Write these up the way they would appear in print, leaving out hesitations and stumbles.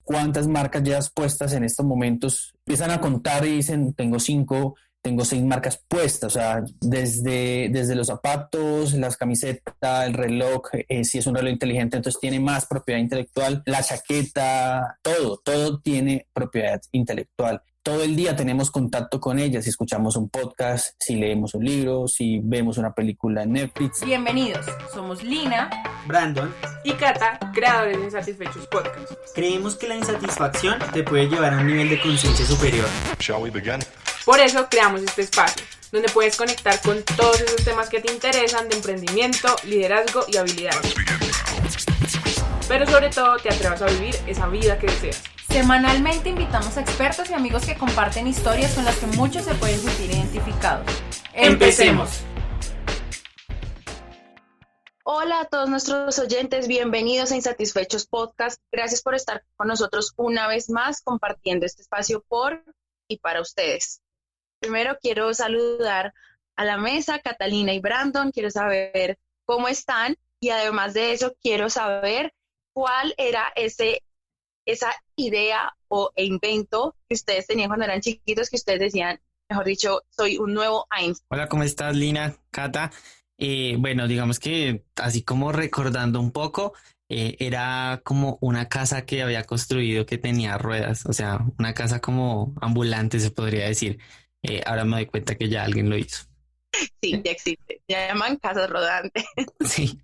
cuántas marcas llevas puestas en estos momentos. Empiezan a contar y dicen, tengo 5, tengo 6 marcas puestas, o sea, desde los zapatos, las camisetas, el reloj, si es un reloj inteligente, entonces tiene más propiedad intelectual, la chaqueta, todo tiene propiedad intelectual. Todo el día tenemos contacto con ellas, si escuchamos un podcast, si leemos un libro, si vemos una película en Netflix. Bienvenidos, somos Lina, Brandon y Cata, creadores de Insatisfechos Podcast. Creemos que la insatisfacción te puede llevar a un nivel de conciencia superior. Shall we begin? Por eso creamos este espacio, donde puedes conectar con todos esos temas que te interesan de emprendimiento, liderazgo y habilidades. Pero sobre todo te atrevas a vivir esa vida que deseas. Semanalmente invitamos a expertos y amigos que comparten historias con las que muchos se pueden sentir identificados. ¡Empecemos! Hola a todos nuestros oyentes, bienvenidos a Insatisfechos Podcast. Gracias por estar con nosotros una vez más compartiendo este espacio por y para ustedes. Primero quiero saludar a la mesa, Catalina y Brandon. Quiero saber cómo están y además de eso quiero saber cuál era esa idea e invento que ustedes tenían cuando eran chiquitos, que ustedes decían, mejor dicho, soy un nuevo Einstein. Hola, ¿cómo estás, Lina? Cata. Bueno, digamos que así como recordando un poco, era como una casa que había construido que tenía ruedas, o sea, una casa como ambulante se podría decir. Ahora me doy cuenta que ya alguien lo hizo. Sí, ya existe, se llaman casas rodantes. Sí.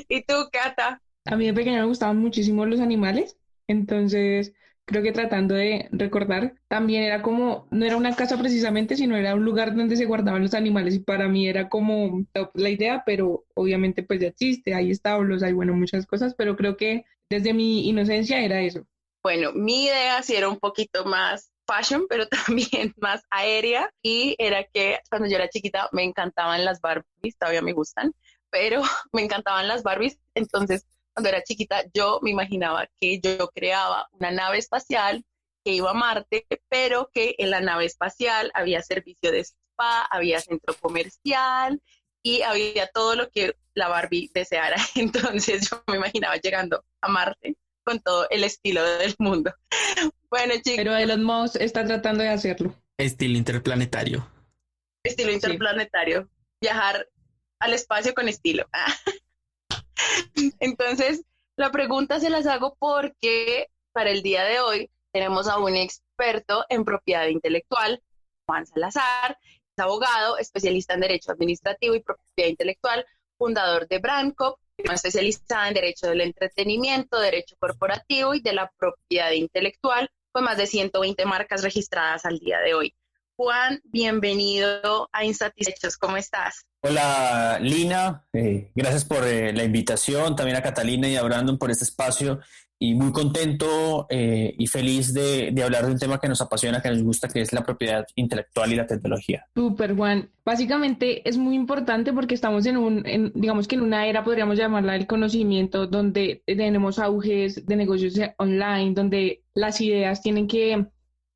¿Y tú, Cata? A mí de pequeña me gustaban muchísimo los animales, entonces creo que tratando de recordar, también era como, no era una casa precisamente, sino era un lugar donde se guardaban los animales y para mí era como top la idea, pero obviamente pues ya existe, hay establos, hay bueno muchas cosas, pero creo que desde mi inocencia era eso. Bueno, mi idea sí era un poquito más fashion, pero también más aérea, y era que cuando yo era chiquita me encantaban las Barbies, todavía me gustan, pero me encantaban las Barbies, entonces cuando era chiquita yo me imaginaba que yo creaba una nave espacial que iba a Marte, pero que en la nave espacial había servicio de spa, había centro comercial y había todo lo que la Barbie deseara. Entonces yo me imaginaba llegando a Marte con todo el estilo del mundo. Bueno, chicos. Pero Elon Musk está tratando de hacerlo. Estilo interplanetario. Estilo interplanetario. Viajar al espacio con estilo. Entonces, la pregunta se las hago porque para el día de hoy tenemos a un experto en propiedad intelectual, Juan Salazar, es abogado, especialista en Derecho Administrativo y Propiedad Intelectual, fundador de Brandcop, especializada en Derecho del Entretenimiento, Derecho Corporativo y de la Propiedad Intelectual, con más de 120 marcas registradas al día de hoy. Juan, bienvenido a Insatisfechos, ¿cómo estás? Hola Lina, gracias por la invitación, también a Catalina y a Brandon por este espacio y muy contento y feliz de hablar de un tema que nos apasiona, que nos gusta, que es la propiedad intelectual y la tecnología. Súper, Juan. Básicamente es muy importante porque estamos digamos que en una era, podríamos llamarla del conocimiento, donde tenemos auges de negocios online, donde las ideas tienen que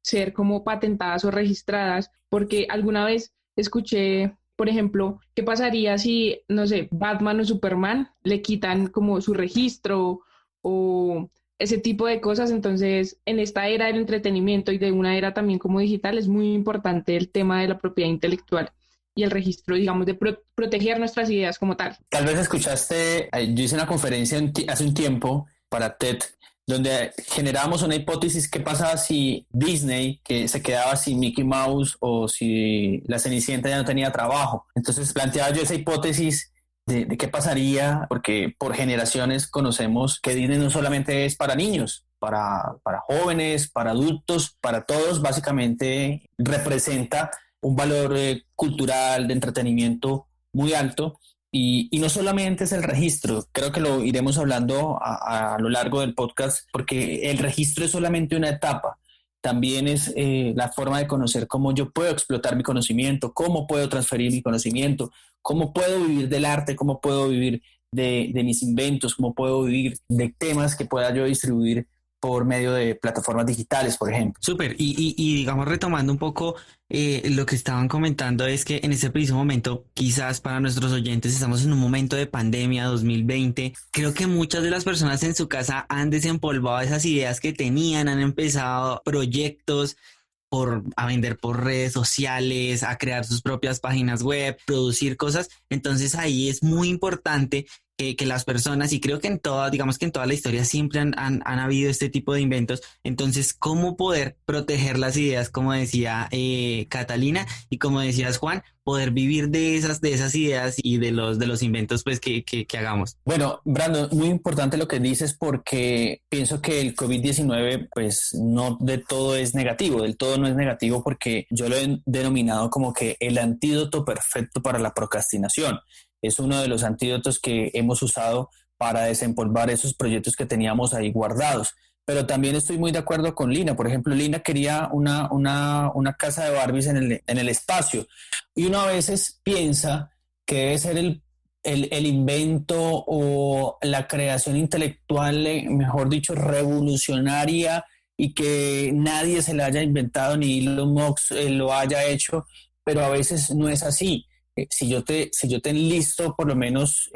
ser como patentadas o registradas, porque alguna vez escuché, por ejemplo, ¿qué pasaría si, no sé, Batman o Superman le quitan como su registro o ese tipo de cosas? Entonces, en esta era del entretenimiento y de una era también como digital, es muy importante el tema de la propiedad intelectual y el registro, digamos, de proteger nuestras ideas como tal. Tal vez escuchaste, yo hice una conferencia hace un tiempo para TED, donde generábamos una hipótesis: qué pasaba si Disney, que se quedaba sin Mickey Mouse, o si la Cenicienta ya no tenía trabajo. Entonces planteaba yo esa hipótesis de qué pasaría, porque por generaciones conocemos que Disney no solamente es para niños, para jóvenes, para adultos, para todos. Básicamente representa un valor cultural, de entretenimiento muy alto. Y no solamente es el registro, creo que lo iremos hablando a lo largo del podcast, porque el registro es solamente una etapa. También es la forma de conocer cómo yo puedo explotar mi conocimiento, cómo puedo transferir mi conocimiento, cómo puedo vivir del arte, cómo puedo vivir de mis inventos, cómo puedo vivir de temas que pueda yo distribuir por medio de plataformas digitales, por ejemplo. Súper, y digamos retomando un poco lo que estaban comentando es que en ese preciso momento, quizás para nuestros oyentes, estamos en un momento de pandemia 2020. Creo que muchas de las personas en su casa han desempolvado esas ideas que tenían, han empezado proyectos a vender por redes sociales, a crear sus propias páginas web, producir cosas. Entonces ahí es muy importante que las personas, y creo que digamos que en toda la historia siempre han habido este tipo de inventos. Entonces, ¿cómo poder proteger las ideas, como decía Catalina, y como decías Juan, poder vivir de esas ideas y de los inventos pues que hagamos? Bueno, Brandon, muy importante lo que dices porque pienso que el COVID-19 pues no de todo es negativo, del todo no es negativo porque yo lo he denominado como que el antídoto perfecto para la procrastinación. Es uno de los antídotos que hemos usado para desempolvar esos proyectos que teníamos ahí guardados. Pero también estoy muy de acuerdo con Lina. Por ejemplo, Lina quería una casa de Barbies en el espacio. Y uno a veces piensa que debe ser el invento o la creación intelectual, mejor dicho, revolucionaria y que nadie se la haya inventado, ni Elon Musk lo haya hecho, pero a veces no es así. Si yo te enlisto por lo menos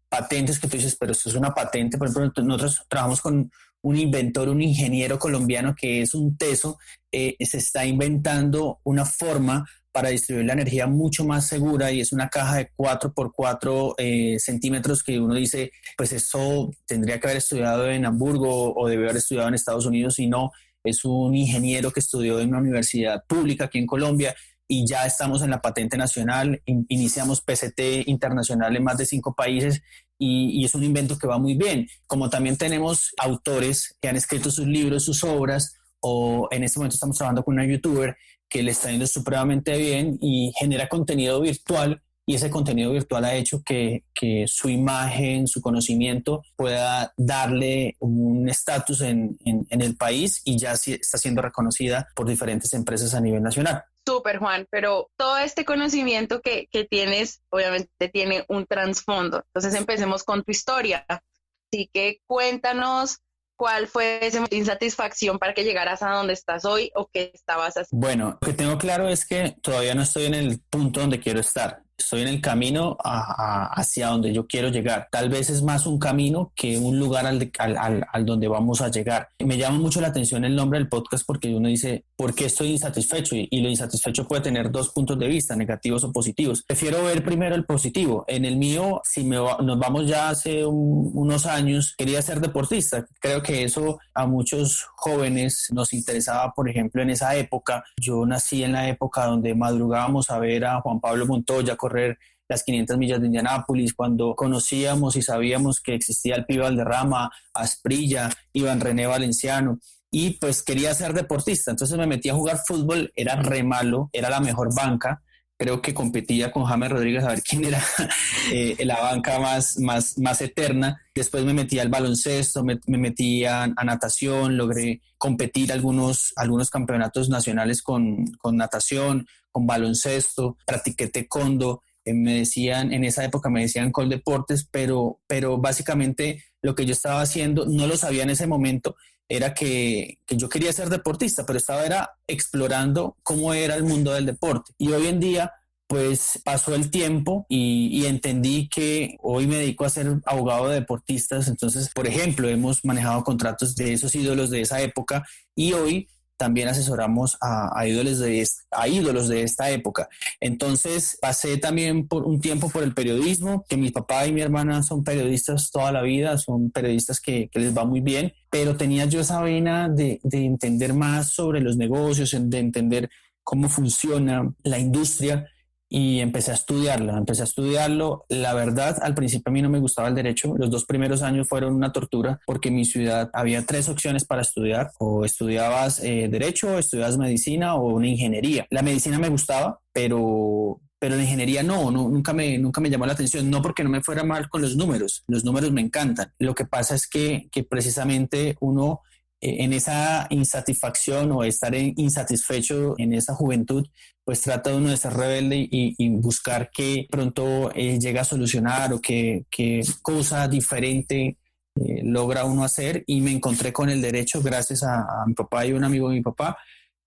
patentes que tú dices, pero esto es una patente, por ejemplo, nosotros trabajamos con un inventor, un ingeniero colombiano que es un teso, se está inventando una forma para distribuir la energía mucho más segura y es una caja de 4x4 centímetros que uno dice, pues eso tendría que haber estudiado en Hamburgo o debe haber estudiado en Estados Unidos y no, es un ingeniero que estudió en una universidad pública aquí en Colombia y ya estamos en la patente nacional, iniciamos PCT internacional en más de 5 países y es un invento que va muy bien. Como también tenemos autores que han escrito sus libros, sus obras, o en este momento estamos trabajando con una youtuber que le está yendo supremamente bien y genera contenido virtual y ese contenido virtual ha hecho que su imagen, su conocimiento pueda darle un estatus en el país y ya está siendo reconocida por diferentes empresas a nivel nacional. Súper, Juan, pero todo este conocimiento que tienes obviamente tiene un trasfondo. Entonces empecemos con tu historia. Así que cuéntanos cuál fue esa insatisfacción para que llegaras a donde estás hoy o qué estabas haciendo. Bueno, lo que tengo claro es que todavía no estoy en el punto donde quiero estar. Estoy en el camino hacia donde yo quiero llegar. Tal vez es más un camino que un lugar al donde vamos a llegar. Me llama mucho la atención el nombre del podcast porque uno dice, ¿por qué estoy insatisfecho? Y lo insatisfecho puede tener 2 puntos de vista, negativos o positivos. Prefiero ver primero el positivo. En el mío, nos vamos ya hace unos años, quería ser deportista. Creo que eso a muchos jóvenes nos interesaba, por ejemplo, en esa época. Yo nací en la época donde madrugábamos a ver a Juan Pablo Montoya correr las 500 millas de Indianápolis, cuando conocíamos y sabíamos que existía el Pibe Valderrama, Asprilla, Iván René Valenciano, y pues quería ser deportista, entonces me metí a jugar fútbol, era re malo, era la mejor banca, creo que competía con James Rodríguez a ver quién era la banca más eterna. Después me metí al baloncesto, me metí a natación, logré competir algunos campeonatos nacionales con natación, con baloncesto, practiqué taekwondo. En esa época me decían Coldeportes, pero básicamente lo que yo estaba haciendo, no lo sabía en ese momento, era que yo quería ser deportista, pero estaba explorando cómo era el mundo del deporte. Y hoy en día, pues pasó el tiempo y entendí que hoy me dedico a ser abogado de deportistas. Entonces, por ejemplo, hemos manejado contratos de esos ídolos de esa época y hoy también asesoramos a ídolos de esta época. Entonces pasé también por un tiempo por el periodismo, que mi papá y mi hermana son periodistas toda la vida, son periodistas que les va muy bien, pero tenía yo esa vena de entender más sobre los negocios, de entender cómo funciona la industria y empecé a estudiarlo. La verdad, al principio a mí no me gustaba el derecho. Los 2 primeros años fueron una tortura porque en mi ciudad había 3 opciones para estudiar. O estudiabas derecho, o estudiabas medicina o una ingeniería. La medicina me gustaba, pero la ingeniería nunca me llamó la atención. No porque no me fuera mal con los números me encantan. Lo que pasa es que precisamente uno en esa insatisfacción o estar insatisfecho en esa juventud, pues trata uno de ser rebelde y buscar que pronto llegue a solucionar o que cosa diferente logra uno hacer, y me encontré con el derecho gracias a mi papá y un amigo de mi papá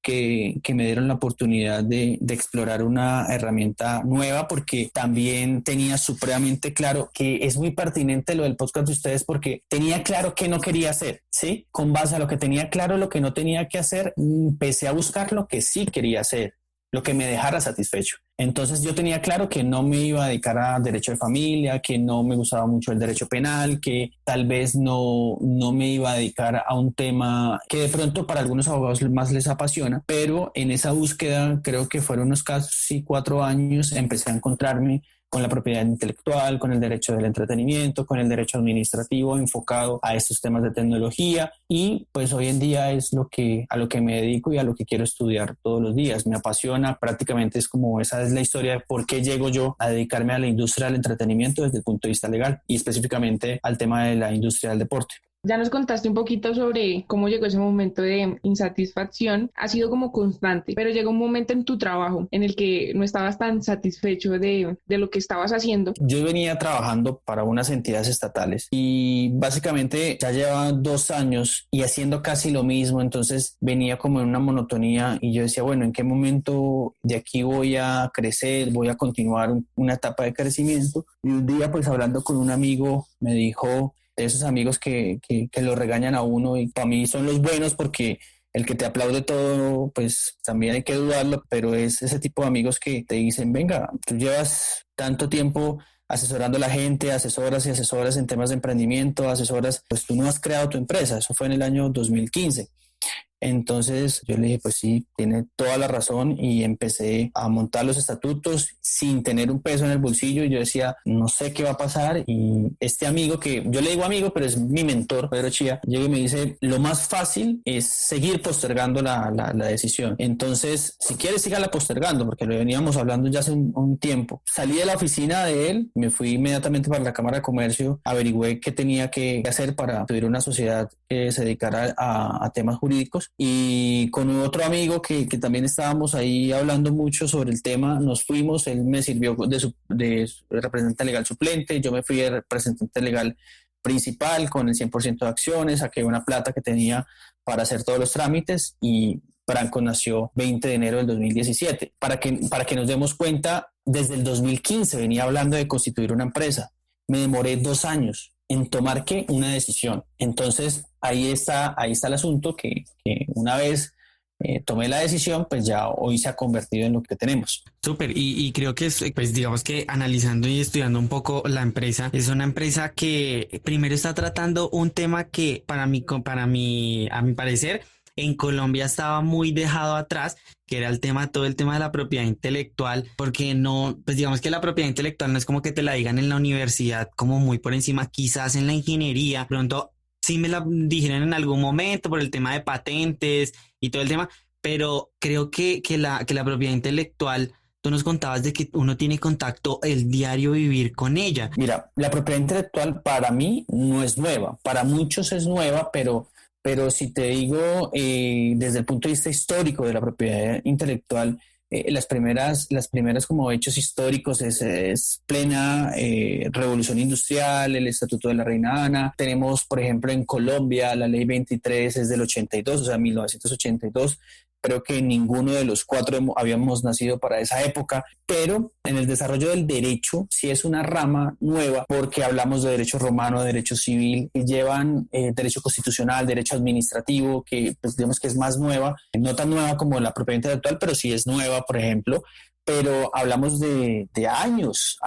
que me dieron la oportunidad de explorar una herramienta nueva, porque también tenía supremamente claro que es muy pertinente lo del podcast de ustedes, porque tenía claro qué no quería hacer, ¿sí? Con base a lo que tenía claro, lo que no tenía que hacer, empecé a buscar lo que sí quería hacer, lo que me dejara satisfecho. Entonces yo tenía claro que no me iba a dedicar a derecho de familia, que no me gustaba mucho el derecho penal, que tal vez no me iba a dedicar a un tema que de pronto para algunos abogados más les apasiona, pero en esa búsqueda, creo que fueron unos casi 4 años, empecé a encontrarme con la propiedad intelectual, con el derecho del entretenimiento, con el derecho administrativo enfocado a estos temas de tecnología, y pues hoy en día es a lo que me dedico y a lo que quiero estudiar todos los días. Me apasiona, prácticamente esa es la historia de por qué llego yo a dedicarme a la industria del entretenimiento desde el punto de vista legal y específicamente al tema de la industria del deporte. Ya nos contaste un poquito sobre cómo llegó ese momento de insatisfacción. Ha sido como constante, pero llegó un momento en tu trabajo en el que no estabas tan satisfecho de lo que estabas haciendo. Yo venía trabajando para unas entidades estatales y básicamente ya llevaba 2 años y haciendo casi lo mismo, entonces venía como en una monotonía y yo decía, bueno, ¿en qué momento de aquí voy a crecer, voy a continuar una etapa de crecimiento? Y un día, pues hablando con un amigo, me dijo, de esos amigos que lo regañan a uno, y para mí son los buenos, porque el que te aplaude todo, pues también hay que dudarlo, pero es ese tipo de amigos que te dicen, venga, tú llevas tanto tiempo asesorando a la gente, asesoras y asesoras en temas de emprendimiento, asesoras, pues tú no has creado tu empresa. Eso fue en el año 2015. Entonces yo le dije, pues sí, tiene toda la razón, y empecé a montar los estatutos sin tener un peso en el bolsillo, y yo decía, no sé qué va a pasar. Y este amigo, que yo le digo amigo, pero es mi mentor, Pedro Chía, llega y me dice, lo más fácil es seguir postergando la decisión. Entonces, si quieres, sígala postergando, porque lo veníamos hablando ya hace un tiempo. Salí de la oficina de él, me fui inmediatamente para la Cámara de Comercio, averigüé qué tenía que hacer para pedir una sociedad que se dedicara a temas jurídicos, y con otro amigo que también estábamos ahí hablando mucho sobre el tema, nos fuimos. Él me sirvió de representante legal suplente, yo me fui de representante legal principal con el 100% de acciones, saqué una plata que tenía para hacer todos los trámites, y Branco nació 20 de enero del 2017. Para que nos demos cuenta, desde el 2015 venía hablando de constituir una empresa. Me demoré 2 años en tomar una decisión. Entonces ahí está el asunto, que una vez tomé la decisión, pues ya hoy se ha convertido en lo que tenemos. Súper, y creo que pues digamos que analizando y estudiando un poco la empresa, es una empresa que primero está tratando un tema que a mi parecer, en Colombia estaba muy dejado atrás, que era todo el tema de la propiedad intelectual, porque no, pues digamos que la propiedad intelectual no es como que te la digan en la universidad como muy por encima, quizás en la ingeniería, pronto sí me la dijeron en algún momento por el tema de patentes y todo el tema, pero creo que la propiedad intelectual, tú nos contabas de que uno tiene contacto el diario vivir con ella. Mira, la propiedad intelectual para mí no es nueva, para muchos es nueva, pero si te digo, desde el punto de vista histórico de la propiedad intelectual, las primeras como hechos históricos es plena revolución industrial, el Estatuto de la Reina Ana. Tenemos, por ejemplo, en Colombia, la Ley 23 es del 82, o sea, 1982. Creo que ninguno de los 4 habíamos nacido para esa época, pero en el desarrollo del derecho sí es una rama nueva, porque hablamos de derecho romano, de derecho civil, que llevan derecho constitucional, derecho administrativo, que pues digamos que es más nueva, no tan nueva como la propiedad intelectual, pero sí es nueva, por ejemplo. Pero hablamos de años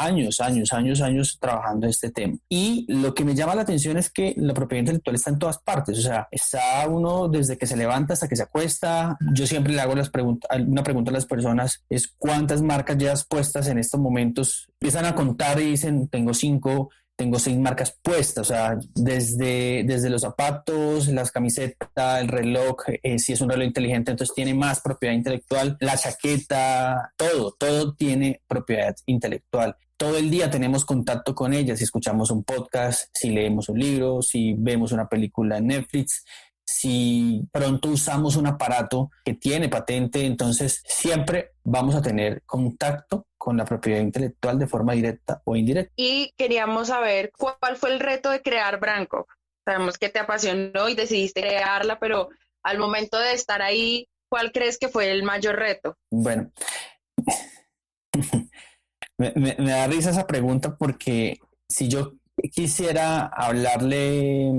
trabajando este tema. Y lo que me llama la atención es que la propiedad intelectual está en todas partes. O sea, está uno desde que se levanta hasta que se acuesta. Yo siempre le hago una pregunta a las personas, es ¿cuántas marcas llevas puestas en estos momentos? Empiezan a contar y dicen, tengo 5, tengo 6 marcas puestas, o sea, desde los zapatos, las camisetas, el reloj, si es un reloj inteligente, entonces tiene más propiedad intelectual, la chaqueta, todo tiene propiedad intelectual. Todo el día tenemos contacto con ellas, si escuchamos un podcast, si leemos un libro, si vemos una película en Netflix, si pronto usamos un aparato que tiene patente, entonces siempre vamos a tener contacto con la propiedad intelectual de forma directa o indirecta. Y queríamos saber cuál fue el reto de crear Branco. Sabemos que te apasionó y decidiste crearla, pero al momento de estar ahí, ¿cuál crees que fue el mayor reto? Bueno, me da risa esa pregunta porque si yo quisiera hablarle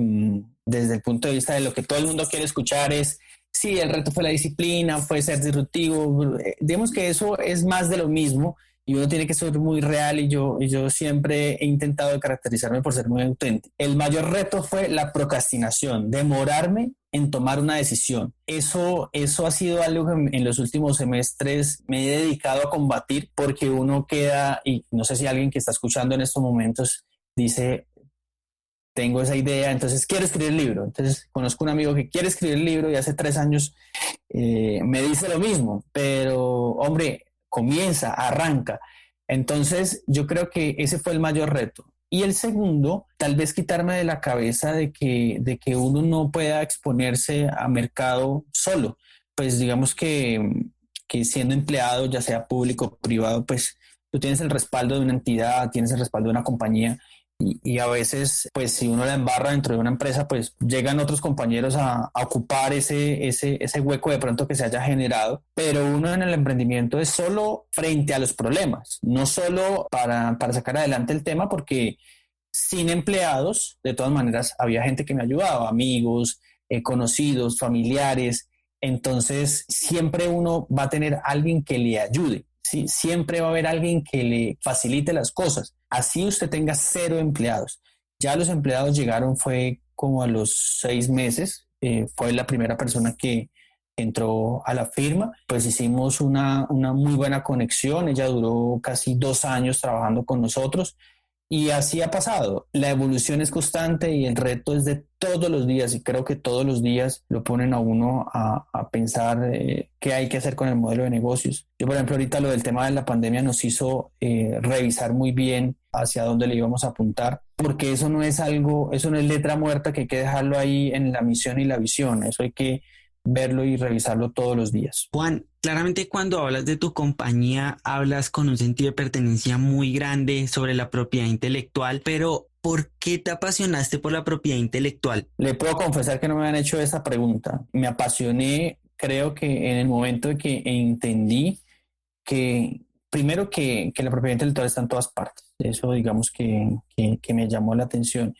desde el punto de vista de lo que todo el mundo quiere escuchar es, sí, el reto fue la disciplina, fue ser disruptivo, digamos que eso es más de lo mismo y uno tiene que ser muy real y yo siempre he intentado caracterizarme por ser muy auténtico. El mayor reto fue la procrastinación, demorarme en tomar una decisión. Eso ha sido algo que en los últimos semestres me he dedicado a combatir porque uno queda, y no sé si alguien que está escuchando en estos momentos dice, tengo esa idea, entonces quiero escribir el libro. Entonces conozco un amigo que quiere escribir el libro y hace 3 años me dice lo mismo, pero hombre, comienza, arranca. Entonces yo creo que ese fue el mayor reto. Y el segundo, tal vez quitarme de la cabeza de que uno no pueda exponerse a mercado solo. Pues digamos que siendo empleado, ya sea público o privado, pues tú tienes el respaldo de una entidad, tienes el respaldo de una compañía y a veces, pues si uno la embarra dentro de una empresa, pues llegan otros compañeros a ocupar ese hueco de pronto que se haya generado, pero uno en el emprendimiento es solo frente a los problemas, no solo para sacar adelante el tema, porque sin empleados, de todas maneras, había gente que me ayudaba, amigos, conocidos, familiares, entonces siempre uno va a tener alguien que le ayude. ¿Sí? Siempre va a haber alguien que le facilite las cosas. Así usted tenga 0 empleados. Ya los empleados llegaron fue como a los 6 meses. Fue la primera persona que entró a la firma. Pues hicimos una muy buena conexión. Ella duró casi 2 años trabajando con nosotros. Y así ha pasado. La evolución es constante y el reto es de todos los días y creo que todos los días lo ponen a uno a pensar qué hay que hacer con el modelo de negocios. Yo, por ejemplo, ahorita lo del tema de la pandemia nos hizo revisar muy bien hacia dónde le íbamos a apuntar, porque eso no es algo, eso no es letra muerta que hay que dejarlo ahí en la misión y la visión. Eso hay que verlo y revisarlo todos los días. Juan, claramente cuando hablas de tu compañía, hablas con un sentido de pertenencia muy grande sobre la propiedad intelectual, pero ¿por qué te apasionaste por la propiedad intelectual? Le puedo confesar que no me han hecho esa pregunta. Me apasioné, creo que en el momento de que entendí que, primero que la propiedad intelectual está en todas partes. Eso digamos que me llamó la atención.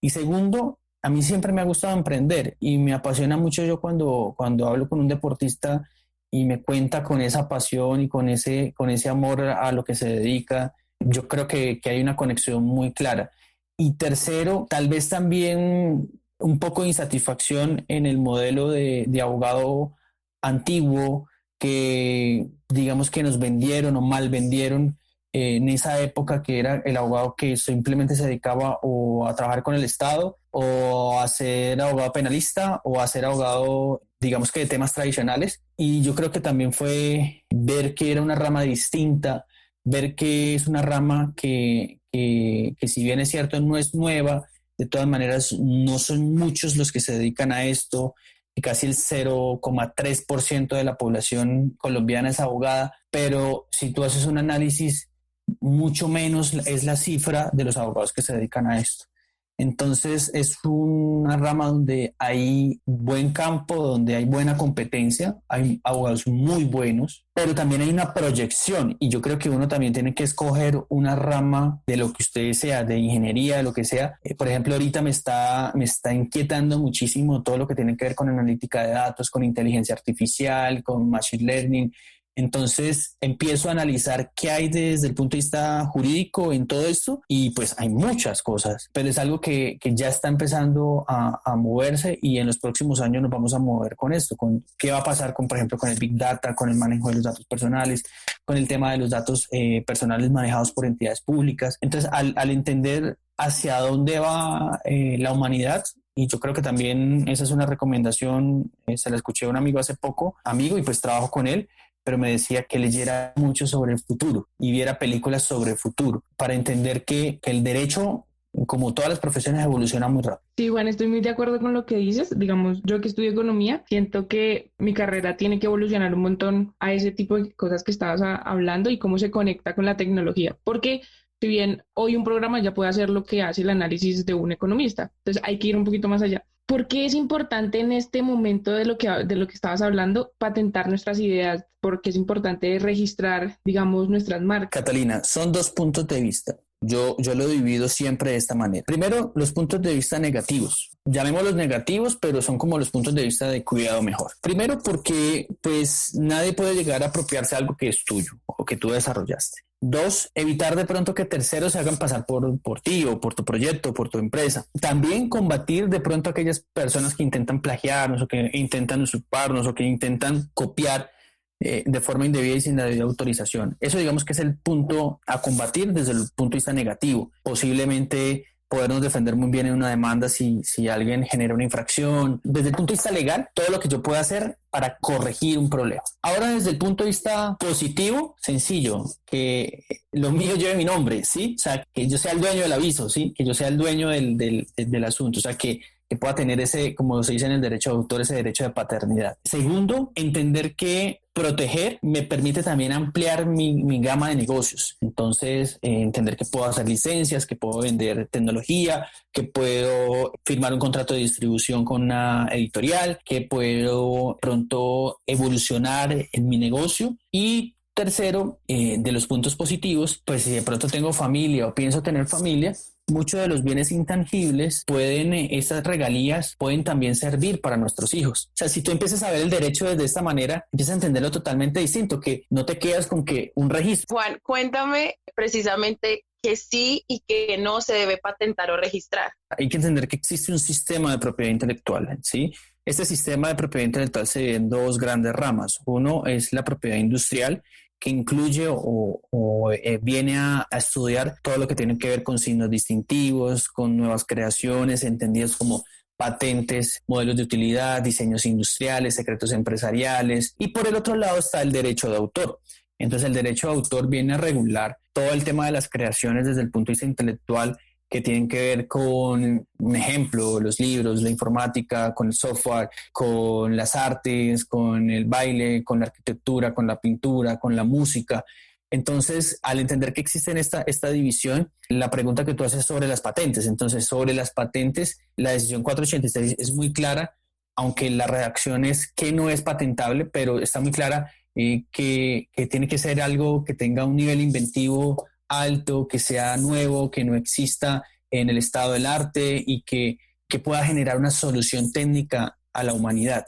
Y segundo, a mí siempre me ha gustado emprender y me apasiona mucho yo cuando hablo con un deportista y me cuenta con esa pasión y con ese amor a lo que se dedica. Yo creo que hay una conexión muy clara. Y tercero, tal vez también un poco de insatisfacción en el modelo de abogado antiguo que digamos que nos vendieron o mal vendieron en esa época, que era el abogado que simplemente se dedicaba o a trabajar con el Estado o a ser abogado penalista o a ser abogado, digamos que de temas tradicionales. Y yo creo que también fue ver que era una rama distinta, ver que es una rama que si bien es cierto no es nueva, de todas maneras no son muchos los que se dedican a esto, y casi el 0,3% de la población colombiana es abogada, pero si tú haces un análisis, mucho menos es la cifra de los abogados que se dedican a esto. Entonces es una rama donde hay buen campo, donde hay buena competencia, hay abogados muy buenos, pero también hay una proyección y yo creo que uno también tiene que escoger una rama de lo que usted sea, de ingeniería, de lo que sea. Por ejemplo, ahorita me está inquietando muchísimo todo lo que tiene que ver con analítica de datos, con inteligencia artificial, con machine learning. Entonces empiezo a analizar qué hay desde el punto de vista jurídico en todo esto y pues hay muchas cosas, pero es algo que ya está empezando a moverse y en los próximos años nos vamos a mover con esto, con qué va a pasar con, por ejemplo, con el Big Data, con el manejo de los datos personales, con el tema de los datos personales manejados por entidades públicas. Entonces al entender hacia dónde va la humanidad, y yo creo que también esa es una recomendación, se la escuché a un amigo hace poco, y pues trabajo con él, pero me decía que leyera mucho sobre el futuro y viera películas sobre el futuro para entender que el derecho, como todas las profesiones, evoluciona muy rápido. Sí, Juan, estoy muy de acuerdo con lo que dices. Digamos, yo que estudio economía, siento que mi carrera tiene que evolucionar un montón a ese tipo de cosas que estabas hablando y cómo se conecta con la tecnología. Porque si bien hoy un programa ya puede hacer lo que hace el análisis de un economista. Entonces hay que ir un poquito más allá. ¿Por qué es importante en este momento de lo que estabas hablando patentar nuestras ideas? Porque es importante registrar, digamos, nuestras marcas. Catalina, son dos puntos de vista. Yo lo divido siempre de esta manera. Primero, los puntos de vista negativos. Llamémoslos negativos, pero son como los puntos de vista de cuidado mejor. Primero, porque pues nadie puede llegar a apropiarse de algo que es tuyo o que tú desarrollaste. Dos, evitar de pronto que terceros se hagan pasar por ti o por tu proyecto o por tu empresa. También combatir de pronto a aquellas personas que intentan plagiarnos o que intentan usurparnos o que intentan copiar de forma indebida y sin la debida autorización. Eso digamos que es el punto a combatir desde el punto de vista negativo. Posiblemente podernos defender muy bien en una demanda si alguien genera una infracción. Desde el punto de vista legal, todo lo que yo pueda hacer para corregir un problema. Ahora, desde el punto de vista positivo, sencillo, que lo mío lleve mi nombre, ¿sí? O sea, que yo sea el dueño del aviso, ¿sí? Que yo sea el dueño del asunto, o sea, que pueda tener ese, como se dice en el derecho de autor, ese derecho de paternidad. Segundo, entender que proteger me permite también ampliar mi gama de negocios. Entonces, entender que puedo hacer licencias, que puedo vender tecnología, que puedo firmar un contrato de distribución con una editorial, que puedo pronto evolucionar en mi negocio. Y tercero, de los puntos positivos, pues si de pronto tengo familia o pienso tener familia, muchos de los bienes intangibles esas regalías pueden también servir para nuestros hijos. O sea, si tú empiezas a ver el derecho desde esta manera, empiezas a entenderlo totalmente distinto, que no te quedas con que un registro. Juan, cuéntame precisamente que sí y que no se debe patentar o registrar. Hay que entender que existe un sistema de propiedad intelectual, ¿sí? Este sistema de propiedad intelectual se divide en dos grandes ramas. Uno es la propiedad industrial, que incluye viene a estudiar todo lo que tiene que ver con signos distintivos, con nuevas creaciones, entendidas como patentes, modelos de utilidad, diseños industriales, secretos empresariales. Y por el otro lado está el derecho de autor. Entonces el derecho de autor viene a regular todo el tema de las creaciones desde el punto de vista intelectual, que tienen que ver con, un ejemplo, los libros, la informática, con el software, con las artes, con el baile, con la arquitectura, con la pintura, con la música. Entonces, al entender que existe esta división, la pregunta que tú haces sobre las patentes. Entonces, sobre las patentes, la decisión 486 es muy clara, aunque la redacción es que no es patentable, pero está muy clara que tiene que ser algo que tenga un nivel inventivo alto, que sea nuevo, que no exista en el estado del arte y que pueda generar una solución técnica a la humanidad.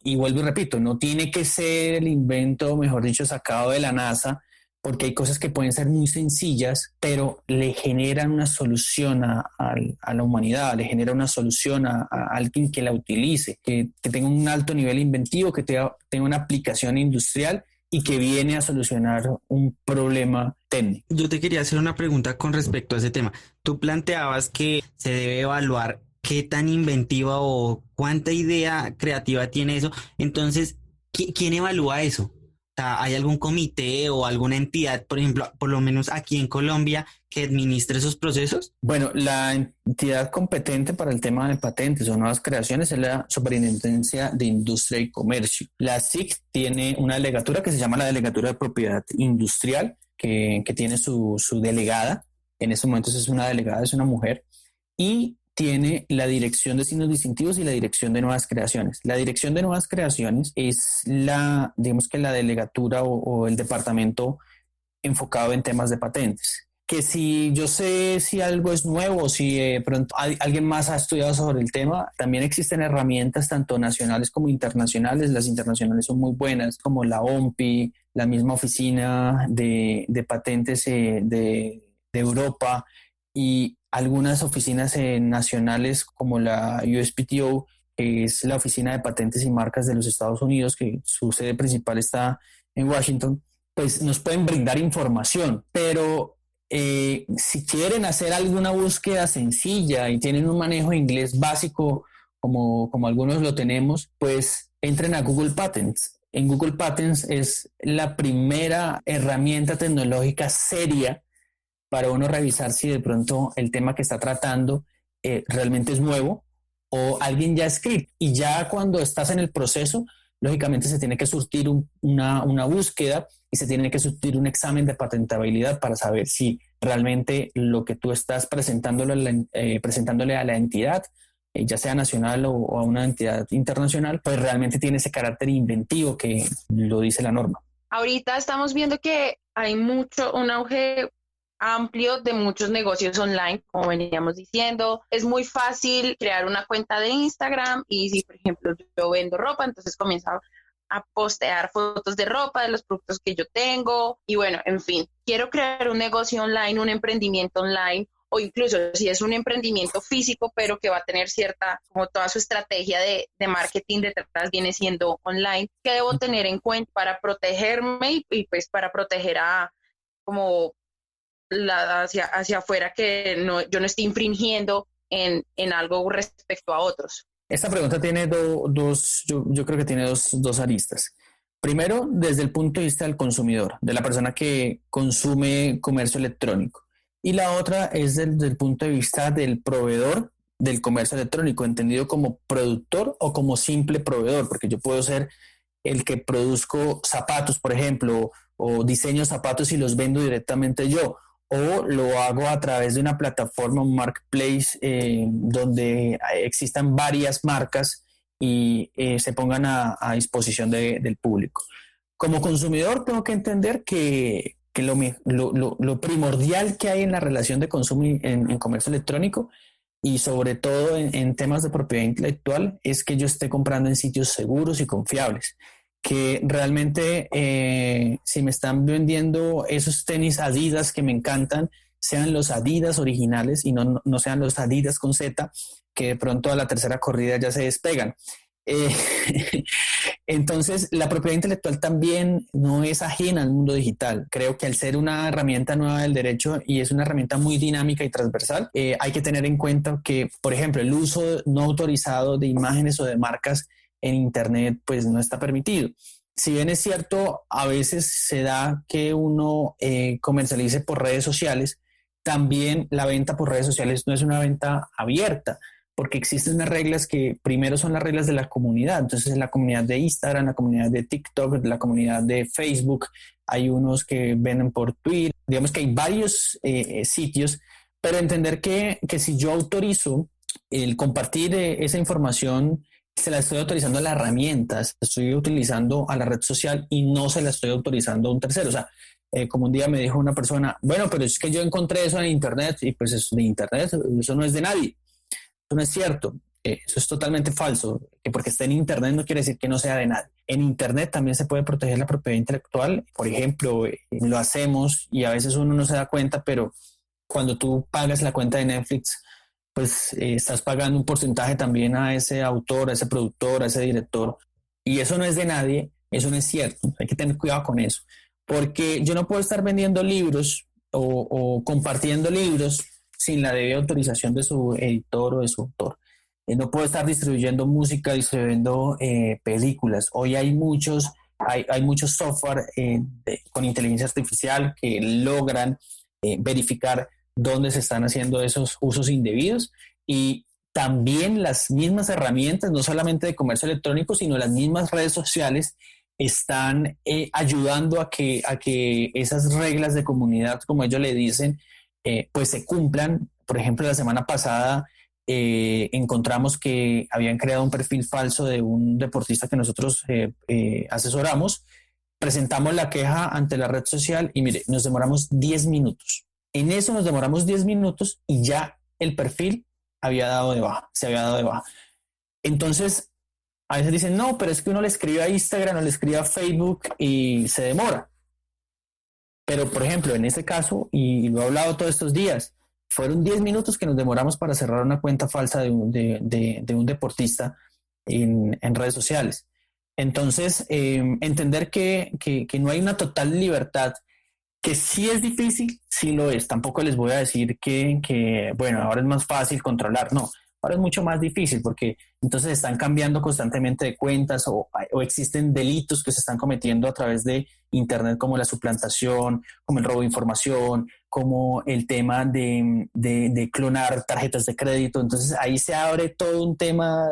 Y vuelvo y repito, no tiene que ser el invento, mejor dicho, sacado de la NASA, porque hay cosas que pueden ser muy sencillas, pero le generan una solución a la humanidad, le genera una solución a alguien que la utilice, que tenga un alto nivel inventivo, que tenga una aplicación industrial y que viene a solucionar un problema técnico. Yo te quería hacer una pregunta con respecto a ese tema. Tú planteabas que se debe evaluar qué tan inventiva o cuánta idea creativa tiene eso. Entonces, ¿quién evalúa eso? O sea, ¿hay algún comité o alguna entidad, por ejemplo, por lo menos aquí en Colombia, que administre esos procesos? Bueno, la entidad competente para el tema de patentes o nuevas creaciones es la Superintendencia de Industria y Comercio. La SIC tiene una delegatura que se llama la Delegatura de Propiedad Industrial, que tiene su delegada. En estos momentos es una delegada, es una mujer, y tiene la Dirección de Signos Distintivos y la Dirección de Nuevas Creaciones. La Dirección de Nuevas Creaciones es digamos que la delegatura o el departamento enfocado en temas de patentes. Que si yo sé si algo es nuevo, si pronto alguien más ha estudiado sobre el tema, también existen herramientas tanto nacionales como internacionales. Las internacionales son muy buenas, como la OMPI, la misma oficina de patentes de Europa, y algunas oficinas nacionales como la USPTO, que es la Oficina de Patentes y Marcas de los Estados Unidos, que su sede principal está en Washington, pues nos pueden brindar información, pero si quieren hacer alguna búsqueda sencilla y tienen un manejo de inglés básico, como algunos lo tenemos, pues entren a Google Patents. En Google Patents es la primera herramienta tecnológica seria para uno revisar si de pronto el tema que está tratando realmente es nuevo o alguien ya ha escrito. Y ya cuando estás en el proceso, lógicamente se tiene que surtir una búsqueda y se tiene que surtir un examen de patentabilidad para saber si realmente lo que tú estás presentándole a la entidad, ya sea nacional o a una entidad internacional, pues realmente tiene ese carácter inventivo que lo dice la norma. Ahorita estamos viendo que hay un auge amplio de muchos negocios online, como veníamos diciendo. Es muy fácil crear una cuenta de Instagram y si, por ejemplo, yo vendo ropa, entonces comienzo a postear fotos de ropa, de los productos que yo tengo y bueno, en fin, quiero crear un negocio online, un emprendimiento online o incluso si es un emprendimiento físico, pero que va a tener como toda su estrategia de marketing detrás viene siendo online. ¿Qué debo tener en cuenta para protegerme y pues para proteger como hacia afuera que yo no esté infringiendo en algo respecto a otros? Esta pregunta tiene yo creo que tiene dos aristas. Primero, desde el punto de vista del consumidor, de la persona que consume comercio electrónico. Y la otra es desde el punto de vista del proveedor del comercio electrónico, entendido como productor o como simple proveedor, porque yo puedo ser el que produzco zapatos, por ejemplo, o diseño zapatos y los vendo directamente yo, o lo hago a través de una plataforma, un marketplace, donde existan varias marcas y se pongan a disposición del público. Como consumidor tengo que entender que lo primordial que hay en la relación de consumo en comercio electrónico y sobre todo en temas de propiedad intelectual es que yo esté comprando en sitios seguros y confiables. Que realmente si me están vendiendo esos tenis Adidas que me encantan, sean los Adidas originales y no sean los Adidas con Z, que de pronto a la tercera corrida ya se despegan. Entonces, la propiedad intelectual también no es ajena al mundo digital. Creo que al ser una herramienta nueva del derecho y es una herramienta muy dinámica y transversal, hay que tener en cuenta que, por ejemplo, el uso no autorizado de imágenes o de marcas en Internet pues no está permitido. Si bien es cierto, a veces se da que uno comercialice por redes sociales, también la venta por redes sociales no es una venta abierta, porque existen unas reglas que primero son las reglas de la comunidad. Entonces, en la comunidad de Instagram, la comunidad de TikTok, la comunidad de Facebook, hay unos que venden por Twitter. Digamos que hay varios sitios, pero entender que si yo autorizo el compartir esa información, se la estoy autorizando a las herramientas, estoy utilizando a la red social y no se la estoy autorizando a un tercero. O sea, como un día me dijo una persona, bueno, pero es que yo encontré eso en Internet y pues es de Internet, eso no es de nadie. Eso no es cierto, eso es totalmente falso, que porque está en Internet no quiere decir que no sea de nadie. En Internet también se puede proteger la propiedad intelectual, por ejemplo, lo hacemos y a veces uno no se da cuenta, pero cuando tú pagas la cuenta de Netflix, pues estás pagando un porcentaje también a ese autor, a ese productor, a ese director, y eso no es de nadie, eso no es cierto, hay que tener cuidado con eso, porque yo no puedo estar vendiendo libros o compartiendo libros sin la debida autorización de su editor o de su autor. No puedo estar distribuyendo música, distribuyendo películas. Hoy hay muchos software con inteligencia artificial que logran verificar dónde se están haciendo esos usos indebidos y también las mismas herramientas, no solamente de comercio electrónico, sino las mismas redes sociales están ayudando a que esas reglas de comunidad, como ellos le dicen, pues se cumplan. Por ejemplo, la semana pasada encontramos que habían creado un perfil falso de un deportista que nosotros asesoramos. Presentamos la queja ante la red social y mire, nos demoramos 10 minutos. En eso nos demoramos 10 minutos y ya el perfil se había dado de baja. Entonces, a veces dicen, no, pero es que uno le escribe a Instagram o le escribe a Facebook y se demora. Pero, por ejemplo, en este caso, y lo he hablado todos estos días, fueron 10 minutos que nos demoramos para cerrar una cuenta falsa de un deportista en redes sociales. Entonces, entender que no hay una total libertad, que sí es difícil, sí lo es. Tampoco les voy a decir que bueno, ahora es más fácil controlar. No, ahora es mucho más difícil porque entonces están cambiando constantemente de cuentas o existen delitos que se están cometiendo a través de Internet, como la suplantación, como el robo de información, como el tema de clonar tarjetas de crédito. Entonces ahí se abre todo un tema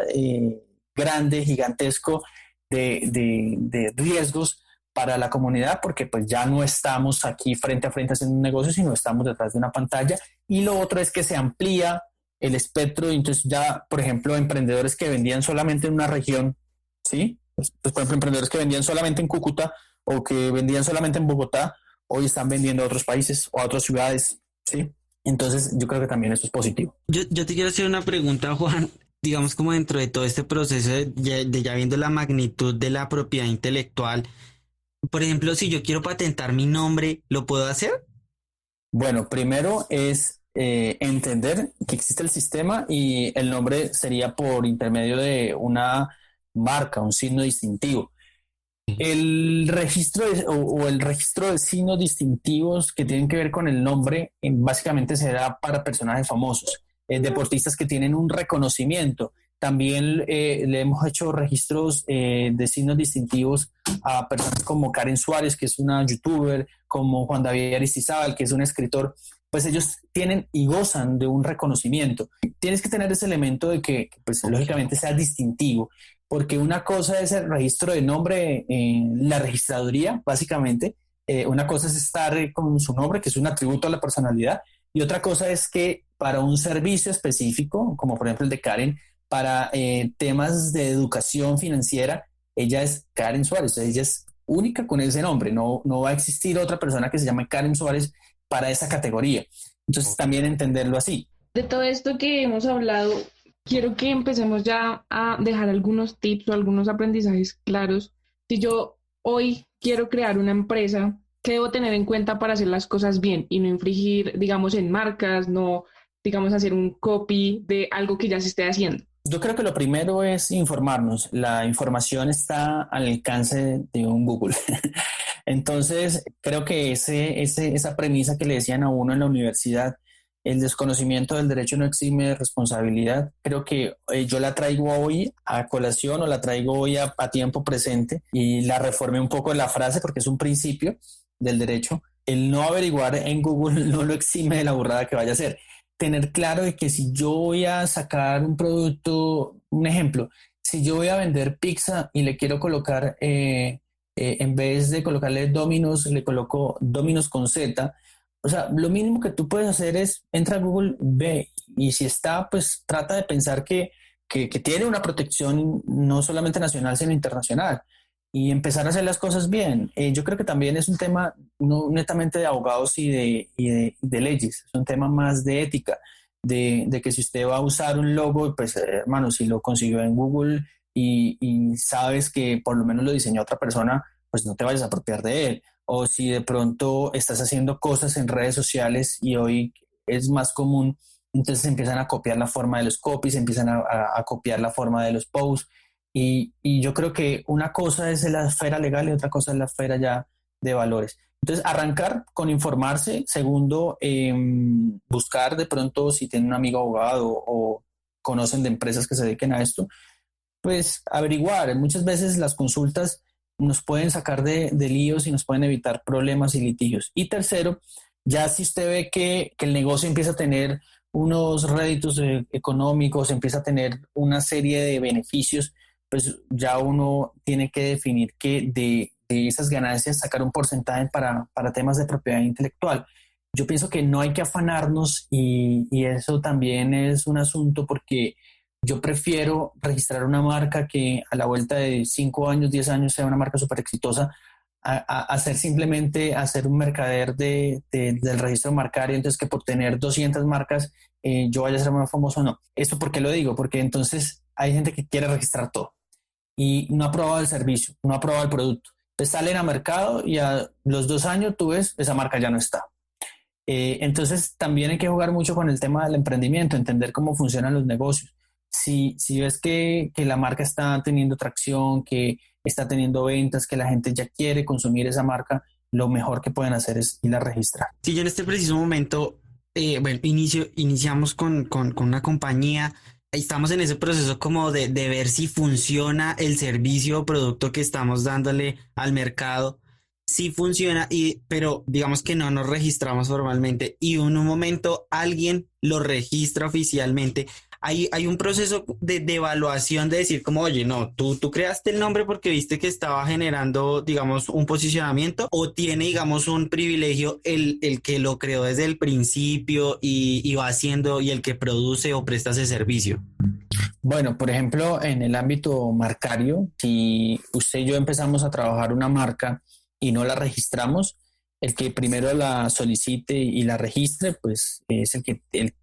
grande, gigantesco de riesgos para la comunidad, porque pues ya no estamos aquí frente a frente haciendo un negocio, sino estamos detrás de una pantalla. Y lo otro es que se amplía el espectro, entonces ya, por ejemplo, emprendedores que vendían solamente en una región, ¿sí? Pues, por ejemplo, emprendedores que vendían solamente en Cúcuta o que vendían solamente en Bogotá, hoy están vendiendo a otros países o a otras ciudades, ¿sí? Entonces, yo creo que también esto es positivo. Yo te quiero hacer una pregunta, Juan. Digamos, como dentro de todo este proceso de ya viendo la magnitud de la propiedad intelectual, por ejemplo, si yo quiero patentar mi nombre, ¿lo puedo hacer? Bueno, primero es entender que existe el sistema y el nombre sería por intermedio de una marca, un signo distintivo. El registro o el registro de signos distintivos que tienen que ver con el nombre, básicamente será para personajes famosos, deportistas que tienen un reconocimiento. También le hemos hecho registros de signos distintivos a personas como Karen Suárez, que es una youtuber, como Juan David Aristizábal, que es un escritor. Pues ellos tienen y gozan de un reconocimiento. Tienes que tener ese elemento de que pues, lógicamente sea distintivo, porque una cosa es el registro de nombre en la registraduría, básicamente. Una cosa es estar con su nombre, que es un atributo a la personalidad, y otra cosa es que para un servicio específico, como por ejemplo el de Karen, para temas de educación financiera, ella es Karen Suárez, ella es única con ese nombre, no va a existir otra persona que se llame Karen Suárez para esa categoría. Entonces también entenderlo así. De todo esto que hemos hablado, quiero que empecemos ya a dejar algunos tips o algunos aprendizajes claros. Si yo hoy quiero crear una empresa, ¿qué debo tener en cuenta para hacer las cosas bien y no infringir, digamos, en marcas, no, digamos, hacer un copy de algo que ya se esté haciendo? Yo creo que lo primero es informarnos. La información está al alcance de un Google. Entonces, creo que esa premisa que le decían a uno en la universidad, el desconocimiento del derecho no exime de responsabilidad, creo que yo la traigo hoy a colación o la traigo hoy a tiempo presente y la reformé un poco de la frase porque es un principio del derecho. El no averiguar en Google no lo exime de la burrada que vaya a hacer. Tener claro de que si yo voy a sacar un producto, un ejemplo, si yo voy a vender pizza y le quiero colocar, en vez de colocarle Domino's, le coloco Domino's con Z. O sea, lo mínimo que tú puedes hacer es entra a Google, ve, y si está, pues trata de pensar que tiene una protección no solamente nacional, sino internacional, y empezar a hacer las cosas bien. Yo creo que también es un tema no netamente de abogados y de leyes, es un tema más de ética, de que si usted va a usar un logo, pues hermano, si lo consiguió en Google y sabes que por lo menos lo diseñó otra persona, pues no te vayas a apropiar de él. O si de pronto estás haciendo cosas en redes sociales y hoy es más común, entonces empiezan a copiar la forma de los copies, empiezan a copiar la forma de los posts. Y yo creo que una cosa es la esfera legal y otra cosa es la esfera ya de valores. Entonces, arrancar con informarse. Segundo, buscar de pronto si tienen un amigo abogado o conocen de empresas que se dediquen a esto, pues averiguar. Muchas veces las consultas nos pueden sacar de líos y nos pueden evitar problemas y litigios. Y tercero, ya si usted ve que el negocio empieza a tener unos réditos económicos, empieza a tener una serie de beneficios, pues ya uno tiene que definir que de esas ganancias sacar un porcentaje para temas de propiedad intelectual. Yo pienso que no hay que afanarnos y eso también es un asunto porque yo prefiero registrar una marca que a la vuelta de 5 años, 10 años sea una marca súper exitosa a hacer simplemente hacer un mercader del registro marcario, entonces que por tener 200 marcas yo vaya a ser más famoso o no. ¿Esto por qué lo digo? Porque entonces hay gente que quiere registrar todo y no ha probado el servicio, no ha probado el producto. Entonces salen a mercado y a los 2 años tú ves, esa marca ya no está. Entonces también hay que jugar mucho con el tema del emprendimiento, entender cómo funcionan los negocios. Si ves que la marca está teniendo tracción, que está teniendo ventas, que la gente ya quiere consumir esa marca, lo mejor que pueden hacer es ir a registrar. Si yo en este preciso momento, iniciamos con una compañía, estamos en ese proceso como de ver si funciona el servicio o producto que estamos dándole al mercado, si funciona, pero digamos que no nos registramos formalmente y en un momento alguien lo registra oficialmente. hay un proceso de evaluación de decir como, oye, no, tú creaste el nombre porque viste que estaba generando, digamos, un posicionamiento o tiene, digamos, un privilegio el que lo creó desde el principio y va haciendo y el que produce o presta ese servicio. Bueno, por ejemplo, en el ámbito marcario, si usted y yo empezamos a trabajar una marca y no la registramos, el que primero la solicite y la registre, pues es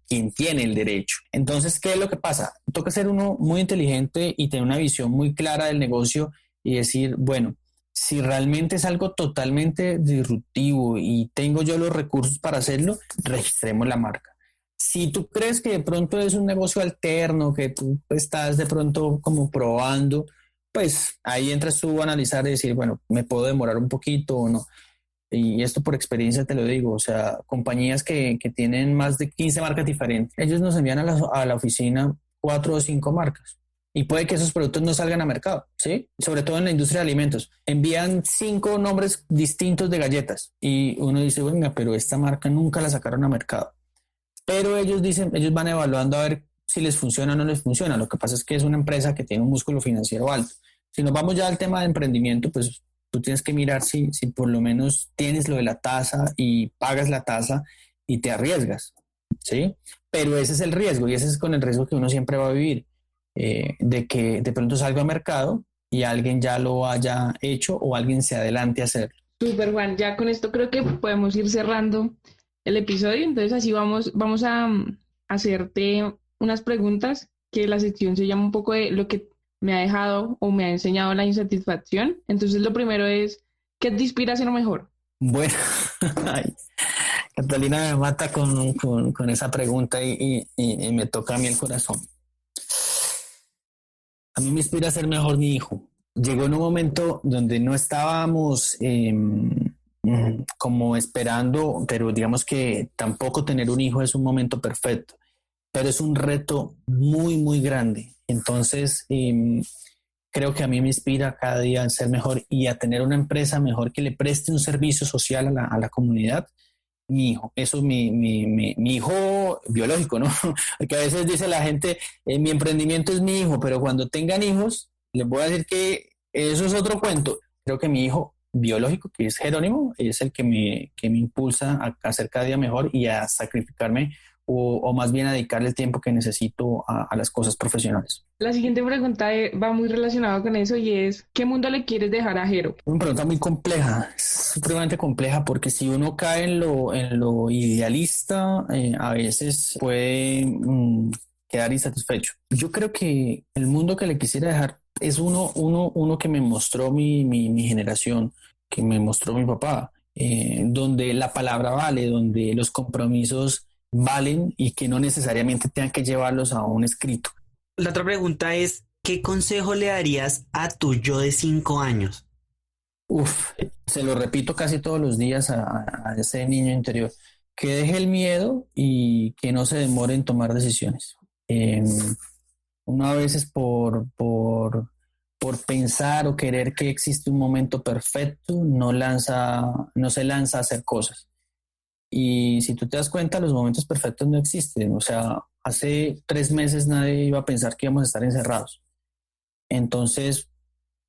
quien tiene el derecho. Entonces, ¿qué es lo que pasa? Toca ser uno muy inteligente y tener una visión muy clara del negocio y decir, bueno, si realmente es algo totalmente disruptivo y tengo yo los recursos para hacerlo, registremos la marca. Si tú crees que de pronto es un negocio alterno, que tú estás de pronto como probando, pues ahí entras tú a analizar y decir, bueno, me puedo demorar un poquito o no. Y esto por experiencia te lo digo, o sea, compañías que tienen más de 15 marcas diferentes, ellos nos envían a la oficina 4 o 5 marcas. Y puede que esos productos no salgan a mercado, ¿sí? Sobre todo en la industria de alimentos. Envían 5 nombres distintos de galletas. Y uno dice, venga, pero esta marca nunca la sacaron a mercado. Pero ellos dicen, ellos van evaluando a ver si les funciona o no les funciona. Lo que pasa es que es una empresa que tiene un músculo financiero alto. Si nos vamos ya al tema de emprendimiento, pues tú tienes que mirar si por lo menos tienes lo de la tasa y pagas la tasa y te arriesgas, ¿sí? Pero ese es el riesgo y ese es con el riesgo que uno siempre va a vivir, de que de pronto salga a mercado y alguien ya lo haya hecho o alguien se adelante a hacerlo. Súper, Juan. Ya con esto creo que podemos ir cerrando el episodio. Entonces así vamos a hacerte unas preguntas que la sección se llama un poco de lo que me ha dejado o me ha enseñado la insatisfacción. Entonces lo primero es, ¿qué te inspira a ser mejor? Bueno, ay, Catalina me mata con esa pregunta y me toca a mí el corazón. A mí me inspira a ser mejor mi hijo. Llegó en un momento donde no estábamos como esperando, pero digamos que tampoco tener un hijo es un momento perfecto, pero es un reto muy, muy grande. Entonces, creo que a mí me inspira cada día a ser mejor y a tener una empresa mejor que le preste un servicio social a la comunidad. Mi hijo, eso es mi hijo biológico, ¿no? Porque a veces dice la gente, mi emprendimiento es mi hijo, pero cuando tengan hijos, les voy a decir que eso es otro cuento. Creo que mi hijo biológico, que es Jerónimo, es el que me impulsa a ser cada día mejor y a sacrificarme o más bien a dedicarle el tiempo que necesito a las cosas profesionales. La siguiente pregunta va muy relacionada con eso y es, ¿qué mundo le quieres dejar a Jero? Una pregunta muy compleja, es supremamente compleja porque si uno cae en lo idealista, a veces puede quedar insatisfecho. Yo creo que el mundo que le quisiera dejar es uno que me mostró mi generación, que me mostró mi papá, donde la palabra vale, donde los compromisos valen y que no necesariamente tengan que llevarlos a un escrito. La otra pregunta es, ¿qué consejo le darías a tu yo de 5 años? Se lo repito casi todos los días a ese niño interior, que deje el miedo y que no se demore en tomar decisiones. Uno a veces por pensar o querer que existe un momento perfecto, no se lanza a hacer cosas. Y si tú te das cuenta, los momentos perfectos no existen. O sea, hace 3 meses nadie iba a pensar que íbamos a estar encerrados. Entonces,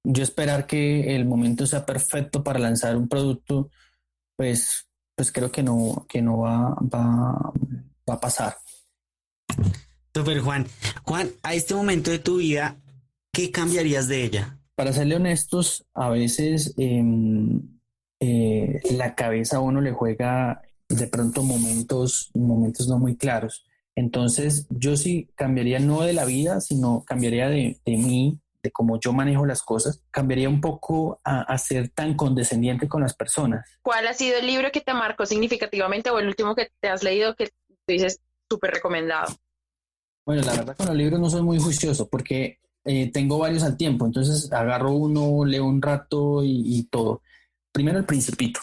yo esperar que el momento sea perfecto para lanzar un producto, pues creo que no va a pasar. Super Juan. Juan, a este momento de tu vida, ¿qué cambiarías de ella? Para serle honestos, a veces la cabeza a uno le juega de pronto momentos no muy claros. Entonces, yo sí cambiaría no de la vida, sino cambiaría de mí, de cómo yo manejo las cosas. Cambiaría un poco a ser tan condescendiente con las personas. ¿Cuál ha sido el libro que te marcó significativamente o el último que te has leído que te dices súper recomendado? Bueno, la verdad con los libros no soy muy juicioso porque tengo varios al tiempo. Entonces, agarro uno, leo un rato y todo. Primero, El Principito.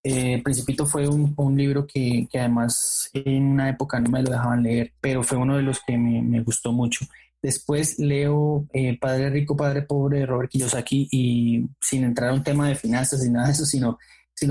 El Principito fue un libro que además en una época no me lo dejaban leer, pero fue uno de los que me gustó mucho. Después leo Padre Rico, Padre Pobre de Robert Kiyosaki y sin entrar a un tema de finanzas ni nada de eso, sino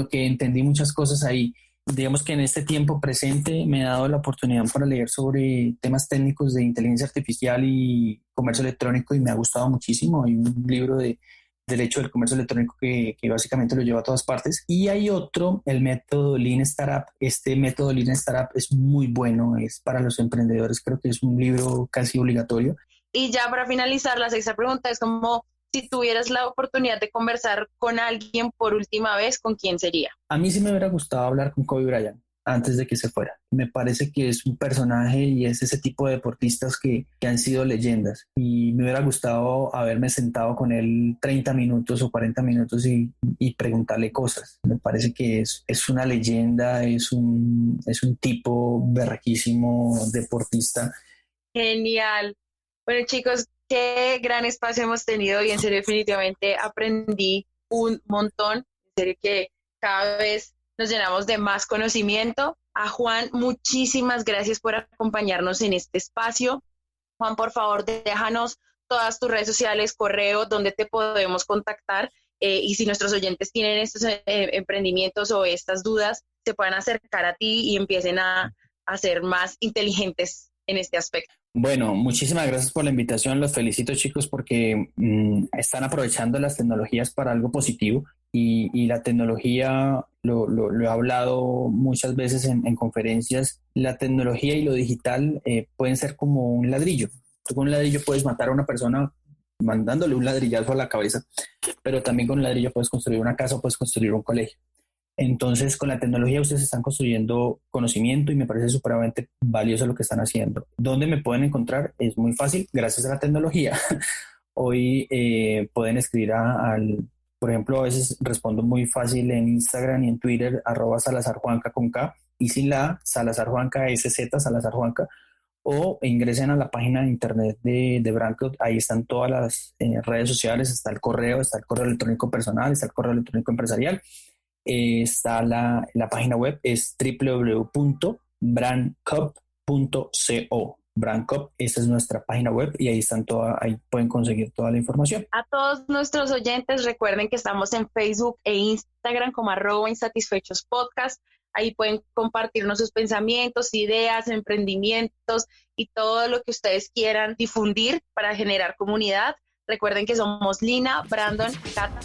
que entendí muchas cosas ahí. digamos que en este tiempo presente me he dado la oportunidad para leer sobre temas técnicos de inteligencia artificial y comercio electrónico y me ha gustado muchísimo. Hay un libro de derecho del comercio electrónico que básicamente lo lleva a todas partes. Y hay otro, el método Lean Startup. Este método Lean Startup es muy bueno, es para los emprendedores, creo que es un libro casi obligatorio. Y ya para finalizar, la sexta pregunta es como, si tuvieras la oportunidad de conversar con alguien por última vez, ¿con quién sería? A mí sí me hubiera gustado hablar con Kobe Bryant antes de que se fuera. Me parece que es un personaje y es ese tipo de deportistas que han sido leyendas. Y me hubiera gustado haberme sentado con él 30 minutos o 40 minutos y preguntarle cosas. Me parece que es una leyenda, es un tipo berraquísimo, deportista. Genial. Bueno, chicos, qué gran espacio hemos tenido y en serio definitivamente aprendí un montón. En serio que cada vez nos llenamos de más conocimiento. A Juan, muchísimas gracias por acompañarnos en este espacio. Juan, por favor, déjanos todas tus redes sociales, correo, donde te podemos contactar y si nuestros oyentes tienen estos emprendimientos o estas dudas, se puedan acercar a ti y empiecen a ser más inteligentes en este aspecto. Bueno, muchísimas gracias por la invitación. Los felicito, chicos, porque están aprovechando las tecnologías para algo positivo y la tecnología, lo he hablado muchas veces en conferencias, la tecnología y lo digital pueden ser como un ladrillo. Tú con un ladrillo puedes matar a una persona mandándole un ladrillazo a la cabeza, pero también con un ladrillo puedes construir una casa o puedes construir un colegio. Entonces, con la tecnología ustedes están construyendo conocimiento y me parece supremamente valioso lo que están haciendo. ¿Dónde me pueden encontrar? Es muy fácil, gracias a la tecnología. Hoy pueden escribir por ejemplo, a veces respondo muy fácil en Instagram y en Twitter, @SalazarJuanca con K, y sin la A, SalazarJuanca, SZ, SalazarJuanca, o ingresen a la página de internet de Brandcloud. Ahí están todas las redes sociales, está el correo electrónico personal, está el correo electrónico empresarial. Está la página web, es www.brandcup.co. Brandcup, esta es nuestra página web y ahí ahí pueden conseguir toda la información. A todos nuestros oyentes, recuerden que estamos en Facebook e Instagram como @insatisfechospodcast. Ahí pueden compartirnos sus pensamientos, ideas, emprendimientos y todo lo que ustedes quieran difundir para generar comunidad. Recuerden que somos Lina, Brandon, Cata